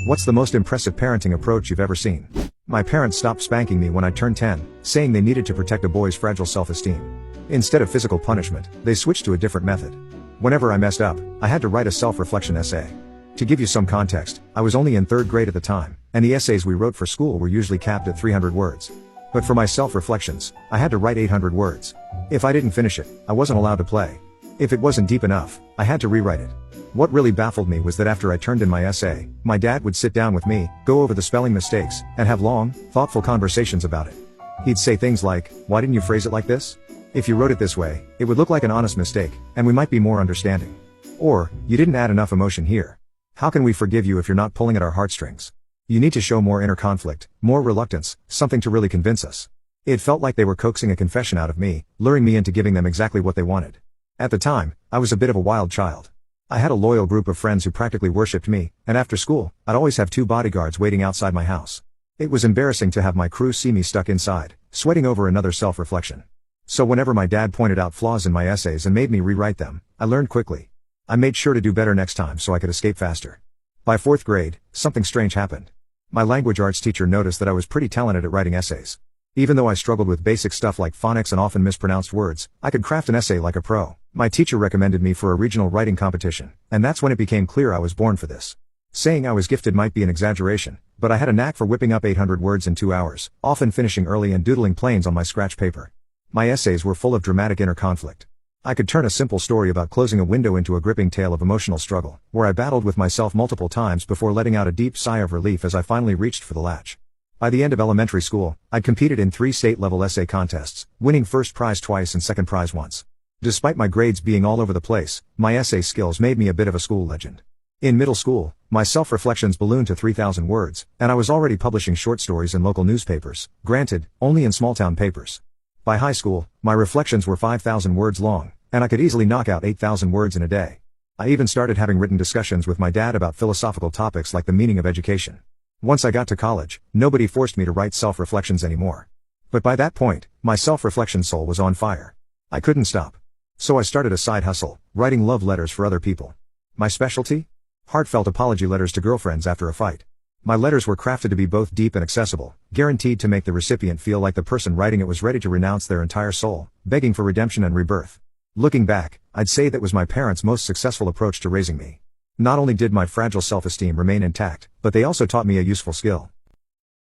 What's the most impressive parenting approach you've ever seen? My parents stopped spanking me when I turned 10, saying they needed to protect a boy's fragile self-esteem. Instead of physical punishment, they switched to a different method. Whenever I messed up, I had to write a self-reflection essay. To give you some context, I was only in 3rd grade at the time, and the essays we wrote for school were usually capped at 300 words. But for my self-reflections, I had to write 800 words. If I didn't finish it, I wasn't allowed to play. If it wasn't deep enough, I had to rewrite it. What really baffled me was that after I turned in my essay, my dad would sit down with me, go over the spelling mistakes, and have long, thoughtful conversations about it. He'd say things like, "Why didn't you phrase it like this? If you wrote it this way, it would look like an honest mistake, and we might be more understanding." Or, "You didn't add enough emotion here. How can we forgive you if you're not pulling at our heartstrings? You need to show more inner conflict, more reluctance, something to really convince us." It felt like they were coaxing a confession out of me, luring me into giving them exactly what they wanted. At the time, I was a bit of a wild child. I had a loyal group of friends who practically worshipped me, and after school, I'd always have 2 bodyguards waiting outside my house. It was embarrassing to have my crew see me stuck inside, sweating over another self-reflection. So whenever my dad pointed out flaws in my essays and made me rewrite them, I learned quickly. I made sure to do better next time so I could escape faster. By 4th grade, something strange happened. My language arts teacher noticed that I was pretty talented at writing essays. Even though I struggled with basic stuff like phonics and often mispronounced words, I could craft an essay like a pro. My teacher recommended me for a regional writing competition, and that's when it became clear I was born for this. Saying I was gifted might be an exaggeration, but I had a knack for whipping up 800 words in 2 hours, often finishing early and doodling planes on my scratch paper. My essays were full of dramatic inner conflict. I could turn a simple story about closing a window into a gripping tale of emotional struggle, where I battled with myself multiple times before letting out a deep sigh of relief as I finally reached for the latch. By the end of elementary school, I'd competed in 3 state-level essay contests, winning first prize twice and second prize once. Despite my grades being all over the place, my essay skills made me a bit of a school legend. In middle school, my self-reflections ballooned to 3,000 words, and I was already publishing short stories in local newspapers, granted, only in small-town papers. By high school, my reflections were 5,000 words long, and I could easily knock out 8,000 words in a day. I even started having written discussions with my dad about philosophical topics like the meaning of education. Once I got to college, nobody forced me to write self-reflections anymore. But by that point, my self-reflection soul was on fire. I couldn't stop. So I started a side hustle, writing love letters for other people. My specialty? Heartfelt apology letters to girlfriends after a fight. My letters were crafted to be both deep and accessible, guaranteed to make the recipient feel like the person writing it was ready to renounce their entire soul, begging for redemption and rebirth. Looking back, I'd say that was my parents' most successful approach to raising me. Not only did my fragile self-esteem remain intact, but they also taught me a useful skill.